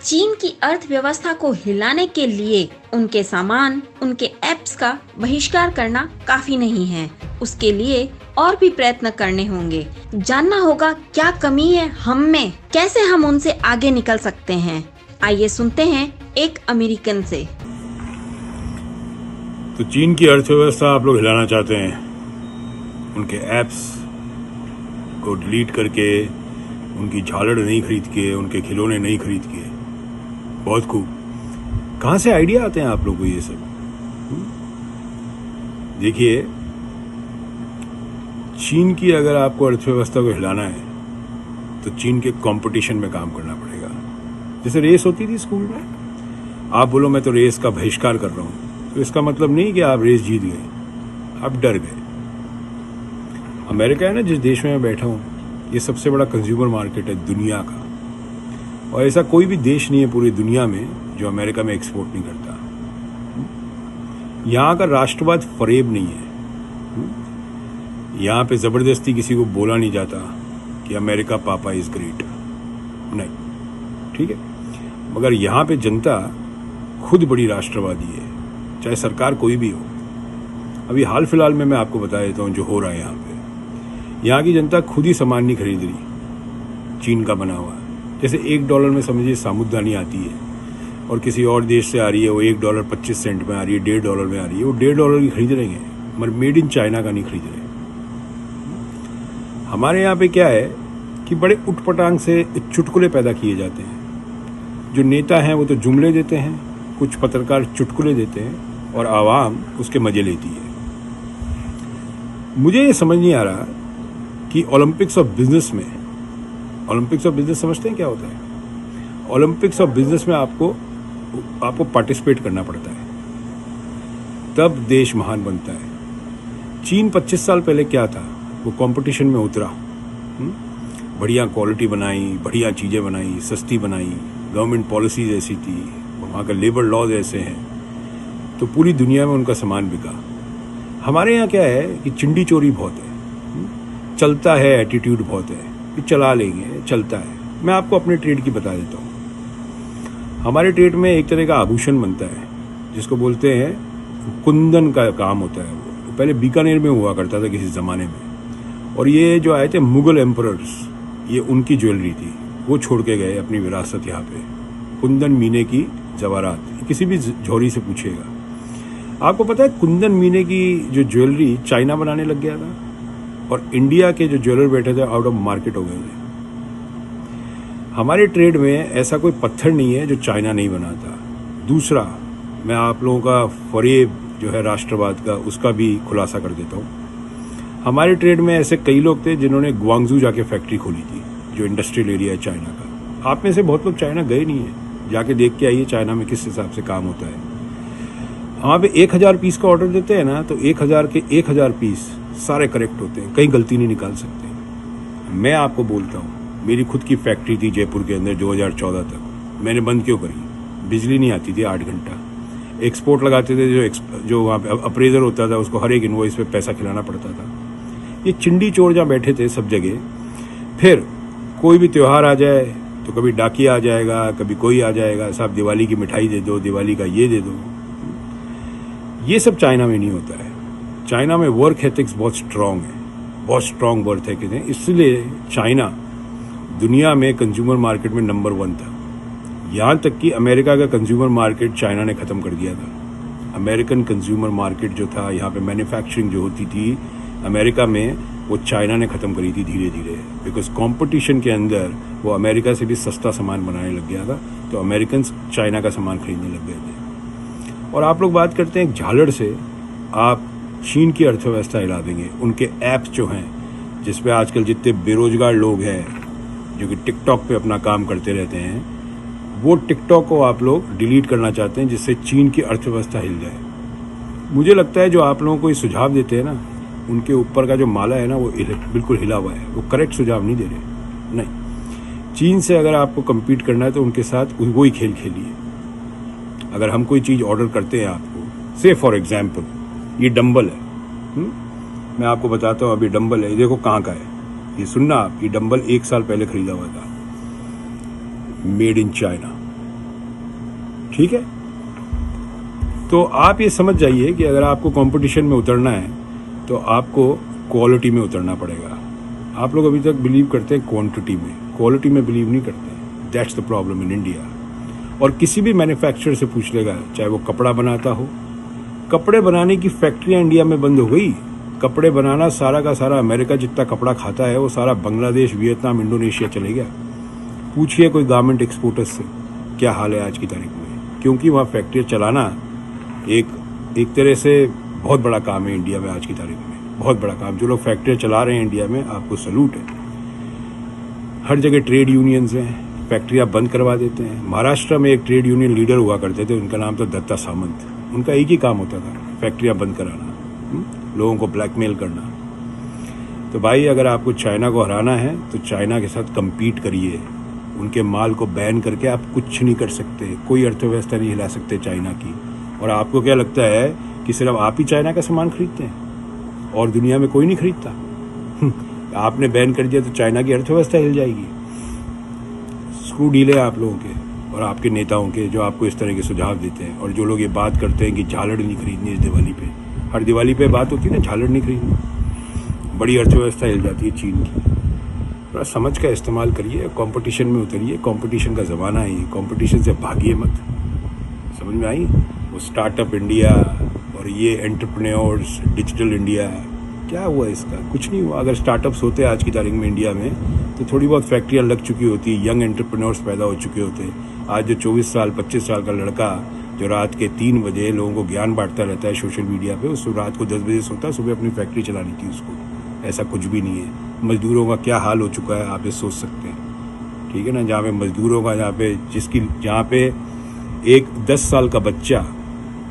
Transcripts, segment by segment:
चीन की अर्थव्यवस्था को हिलाने के लिए उनके सामान, उनके ऐप्स का बहिष्कार करना काफी नहीं है। उसके लिए और भी प्रयत्न करने होंगे। जानना होगा क्या कमी है हम में, कैसे हम उनसे आगे निकल सकते हैं। आइए सुनते हैं एक अमेरिकन से। तो चीन की अर्थव्यवस्था आप लोग हिलाना चाहते हैं, उनके ऐप्स को डिलीट करके, उनकी झालड़ नहीं खरीद के, उनके खिलौने नहीं खरीद के। बहुत खूब। कहाँ से आइडिया आते हैं आप लोगों को ये सब? देखिए, चीन की अगर आपको अर्थव्यवस्था को हिलाना है तो चीन के कंपटीशन में काम करना पड़ेगा। जैसे रेस होती थी स्कूल में, आप बोलो मैं तो रेस का बहिष्कार कर रहा हूं, तो इसका मतलब नहीं कि आप रेस जीत गए, आप डर गए। अमेरिका है ना, जिस देश में मैं बैठा हूं, ये सबसे बड़ा कंज्यूमर मार्केट है दुनिया का, और ऐसा कोई भी देश नहीं है पूरी दुनिया में जो अमेरिका में एक्सपोर्ट नहीं करता। यहाँ का राष्ट्रवाद फरेब नहीं है। यहाँ पे जबरदस्ती किसी को बोला नहीं जाता कि अमेरिका पापा इज ग्रेट, नहीं, ठीक है। मगर यहाँ पे जनता खुद बड़ी राष्ट्रवादी है, चाहे सरकार कोई भी हो। अभी हाल फिलहाल में मैं आपको बता देता हूँ जो हो रहा है यहाँ पे। यहाँ की जनता खुद ही सामान नहीं खरीद रही चीन का बना हुआ। जैसे $1 में समझिए साबुदानी आती है और किसी और देश से आ रही है, वो $1.25 में आ रही है, $1.5 में आ रही है, वो $1.5 की खरीद रहे हैं, मगर मेड इन चाइना का नहीं खरीद रहे। हमारे यहाँ पे क्या है कि बड़े उटपटांग से चुटकुले पैदा किए जाते हैं। जो नेता हैं वो तो जुमले देते हैं, कुछ पत्रकार चुटकुले देते हैं और आवाम उसके मजे लेती है। मुझे ये समझ नहीं आ रहा कि ओलंपिक्स ऑफ बिजनेस में, ओलंपिक्स ऑफ बिजनेस समझते हैं क्या होता है? ओलंपिक्स ऑफ बिजनेस में आपको पार्टिसिपेट करना पड़ता है, तब देश महान बनता है। चीन 25 साल पहले क्या था, वो कंपटीशन में उतरा, बढ़िया क्वालिटी बनाई, बढ़िया चीज़ें बनाई, सस्ती बनाई, गवर्नमेंट पॉलिसीज ऐसी थी, वहाँ का लेबर लॉज ऐसे हैं, तो पूरी दुनिया में उनका सामान बिका। हमारे यहाँ क्या है कि चिंडी चोरी बहुत है, चलता है, एटीट्यूड बहुत है कि चला लेंगे, चलता है। मैं आपको अपने ट्रेड की बता देता हूँ। हमारे ट्रेड में एक तरह का आभूषण बनता है जिसको बोलते हैं कुंदन का काम होता है। वो पहले बीकानेर में हुआ करता था किसी ज़माने में, और ये जो आए थे मुगल एम्परर्स, ये उनकी ज्वेलरी थी, वो छोड़ के गए अपनी विरासत यहाँ पे। कुंदन मीने की जवाहरात, किसी भी झोरी से पूछिएगा। आपको पता है कुंदन मीने की जो ज्वेलरी चाइना बनाने लग गया था, और इंडिया के जो ज्वेलर बैठे थे आउट ऑफ मार्केट हो गए थे। हमारे ट्रेड में ऐसा कोई पत्थर नहीं है जो चाइना नहीं बनाता। दूसरा, मैं आप लोगों का फरेब जो है राष्ट्रवाद का, उसका भी खुलासा कर देता हूँ। हमारे ट्रेड में ऐसे कई लोग थे जिन्होंने ग्वांगजू जाके फैक्ट्री खोली थी, जो इंडस्ट्रियल एरिया है चाइना का। आप में से बहुत लोग चाइना गए नहीं है, जाके देख के आइए चाइना में किस हिसाब से काम होता है। वहाँ पे 1000 पीस का ऑर्डर देते हैं ना, तो 1000 के 1000 पीस सारे करेक्ट होते हैं, कहीं गलती नहीं निकाल सकते। मैं आपको बोलता हूँ, मेरी खुद की फैक्ट्री थी जयपुर के अंदर 2014 तक, मैंने बंद क्यों करी? बिजली नहीं आती थी 8 घंटा। एक्सपोर्ट लगाते थे, जो वहाँ पे अप्रेजर होता था उसको हर एक इनवॉइस पे पैसा खिलाना पड़ता था। ये चिंडी चोर जहाँ बैठे थे सब जगह, फिर कोई भी त्यौहार आ जाए तो कभी डाकिया आ जाएगा, कभी कोई आ जाएगा, साहब दिवाली की मिठाई दे दो, दिवाली का ये दे दो। ये सब चाइना में नहीं होता है। चाइना में वर्क एथिक्स बहुत स्ट्रांग है, बहुत स्ट्रांग वर्क एथिक्स है। इसलिए चाइना दुनिया में कंज्यूमर मार्केट में नंबर 1 था। यहाँ तक कि अमेरिका का कंज्यूमर मार्केट चाइना ने ख़त्म कर दिया था। अमेरिकन कंज्यूमर मार्केट जो था, यहाँ पे मैन्युफैक्चरिंग जो होती थी अमेरिका में, वो चाइना ने ख़त्म करी थी धीरे धीरे, बिकॉज कंपटीशन के अंदर वो अमेरिका से भी सस्ता सामान बनाने लग गया था, तो अमेरिकन चाइना का सामान खरीदने लग गए थे। और आप लोग बात करते हैं झालड़ से आप चीन की अर्थव्यवस्था हिला देंगे। उनके ऐप्स जो हैं, जिसपे आजकल जितने बेरोजगार लोग हैं जो कि टिकटॉक पे अपना काम करते रहते हैं, वो टिकटॉक को आप लोग डिलीट करना चाहते हैं, जिससे चीन की अर्थव्यवस्था हिल जाए। मुझे लगता है जो आप लोगों को ये सुझाव देते हैं ना, उनके ऊपर का जो माला है ना, वो बिल्कुल हिला हुआ है, वो करेक्ट सुझाव नहीं दे रहे। नहीं, चीन से अगर आपको कम्पीट करना है तो उनके साथ वही खेल खेलिए। अगर हम कोई चीज़ ऑर्डर करते हैं आपको, से फॉर एग्जाम्पल ये डंबल है, मैं आपको बताता हूँ, अभी डंबल है, देखो कहाँ का है, ये सुनना आप, ये डंबल 1 साल पहले खरीदा हुआ था, मेड इन चाइना, ठीक है। तो आप ये समझ जाइए कि अगर आपको कंपटीशन में उतरना है तो आपको क्वालिटी में उतरना पड़ेगा। आप लोग अभी तक बिलीव करते हैं क्वांटिटी में, क्वालिटी में बिलीव नहीं करते। That's the problem in India. और किसी भी मैन्युफैक्चरर से पूछ लेगा, चाहे वो कपड़ा बनाता हो, कपड़े बनाने की फैक्ट्रियां इंडिया में बंद हो गई। कपड़े बनाना सारा का सारा, अमेरिका जितना कपड़ा खाता है वो सारा बांग्लादेश, वियतनाम, इंडोनेशिया चले गया। पूछिए कोई गारमेंट एक्सपोर्टर्स से क्या हाल है आज की तारीख में, क्योंकि वहाँ फैक्ट्री चलाना एक तरह से बहुत बड़ा काम है इंडिया में आज की तारीख में, बहुत बड़ा काम। जो लोग फैक्ट्री चला रहे हैं इंडिया में, आपको सलूट है। हर जगह ट्रेड यूनियंस हैं, फैक्ट्रियां बंद करवा देते हैं। महाराष्ट्र में एक ट्रेड यूनियन लीडर हुआ करते थे, उनका नाम था दत्ता सामंत। उनका एक ही काम होता था, फैक्ट्रियां बंद कराना, लोगों को ब्लैकमेल करना। तो भाई अगर आपको चाइना को हराना है तो चाइना के साथ कम्पीट करिए। उनके माल को बैन करके आप कुछ नहीं कर सकते, कोई अर्थव्यवस्था नहीं हिला सकते चाइना की। और आपको क्या लगता है कि सिर्फ आप ही चाइना का सामान खरीदते हैं और दुनिया में कोई नहीं खरीदता? आपने बैन कर दिया तो चाइना की अर्थव्यवस्था हिल जाएगी। स्क्रू डील है आप लोगों के और आपके नेताओं के, जो आपको इस तरह के सुझाव देते हैं। और जो लोग ये बात करते हैं कि झालर नहीं खरीदनी इस दिवाली पे, हर दिवाली पे बात होती है ना, झालर नहीं खरीदनी, बड़ी अर्थव्यवस्था हिल जाती है चीन की। थोड़ा समझ का इस्तेमाल करिए, कंपटीशन में उतरिए। कंपटीशन का ज़माना है, कंपटीशन से भागिए मत। समझ में आई? वो स्टार्टअप इंडिया और ये एंटरप्रेन्योर्स, डिजिटल इंडिया, क्या हुआ इसका? कुछ नहीं हुआ। अगर स्टार्टअप्स होते आज की तारीख में इंडिया में तो थोड़ी बहुत फैक्ट्रियां लग चुकी होती, यंग एंटरप्रेन्योर्स पैदा हो चुके होते। आज जो 24 साल 25 साल का लड़का जो रात के 3 बजे लोगों को ज्ञान बांटता रहता है सोशल मीडिया पे, उस रात को 10 बजे सोता, सुबह अपनी फैक्ट्री चलानी थी उसको। ऐसा कुछ भी नहीं है। मजदूरों का क्या हाल हो चुका है आप ये सोच सकते हैं, ठीक है ना? जहाँ पे मजदूरों का, जहाँ पे एक 10 साल का बच्चा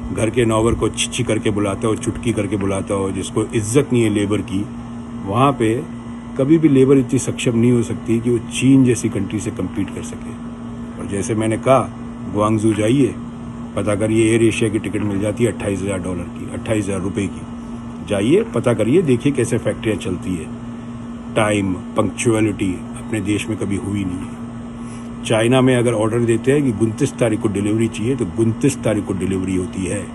घर के नौकर को छिछी करके बुलाता हो, चुटकी करके बुलाता हो, जिसको इज्जत नहीं है लेबर की, वहाँ पे कभी भी लेबर इतनी सक्षम नहीं हो सकती कि वो चीन जैसी कंट्री से कम्पीट कर सके। और जैसे मैंने कहा, ग्वांगजू जाइए, पता करिए एयर एशिया की टिकट मिल जाती है $28,000 की, $28,000 की। जाइए, पता करिए, देखिए कैसे फैक्ट्रियाँ चलती है। टाइम, पंक्चुअलिटी अपने देश में कभी हुई नहीं है। चाइना में अगर ऑर्डर देते हैं कि 29 तारीख को डिलीवरी चाहिए तो 29 तारीख को डिलीवरी होती है।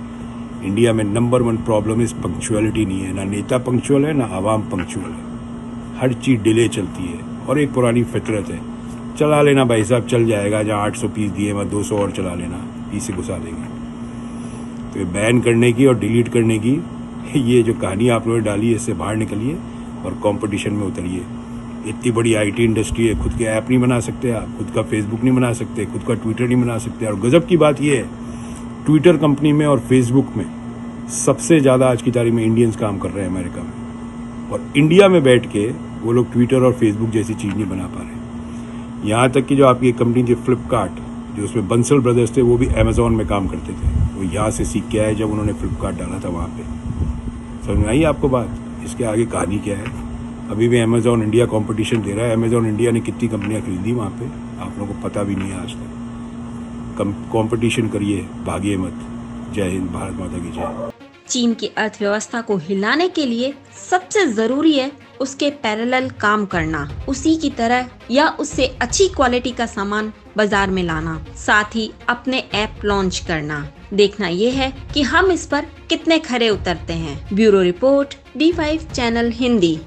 इंडिया में नंबर 1 प्रॉब्लम इस पंक्चुअलिटी नहीं है। ना नेता पंक्चुअल है, ना आवाम पंक्चुअल है। हर चीज़ डिले चलती है और एक पुरानी फितरत है, चला लेना भाई साहब, चल जाएगा। जहाँ 800 पीस दिए मैं 200 और चला लेना, इसे घुसा देंगे। तो ये बैन करने की और डिलीट करने की ये जो कहानी आप लोगों ने डाली है, इससे बाहर निकलिए और कंपटीशन में उतरिए। इतनी बड़ी आईटी इंडस्ट्री है, खुद के ऐप नहीं बना सकते आप, खुद का फेसबुक नहीं बना सकते, खुद का ट्विटर नहीं बना सकते। और गजब की बात यह है, ट्विटर कंपनी में और फेसबुक में सबसे ज़्यादा आज की तारीख में इंडियंस काम कर रहे हैं अमेरिका में। और इंडिया में बैठ के वो लोग ट्विटर और फेसबुक जैसी चीज़ नहीं बना पा रहे। यहाँ तक कि जो आपकी एक कंपनी थी फ्लिपकार्ट, जो उसमें बंसल ब्रदर्स थे, वो भी अमेजोन में काम करते थे। वो यहाँ से सीख के आए जब उन्होंने फ्लिपकार्ट डाला था वहाँ पे। समझ में आई आपको बात? इसके आगे कहानी क्या है? अभी भी अमेजोन इंडिया कंपटीशन दे रहा है। अमेजोन इंडिया ने कितनी कंपनियां खरीदी वहाँ पे, आप लोगों को पता भी नहीं है आज तक। कंपटीशन करिए, भागिए मत। जय हिंद, भारत माता की जय। चीन की अर्थव्यवस्था को हिलाने के लिए सबसे जरूरी है उसके पैरेलल काम करना, उसी की तरह या उससे अच्छी क्वालिटी का सामान बाजार में लाना, साथ ही अपने ऐप लॉन्च करना। देखना ये है कि हम इस पर कितने खरे उतरते हैं। Bureau report, D5 channel Hindi.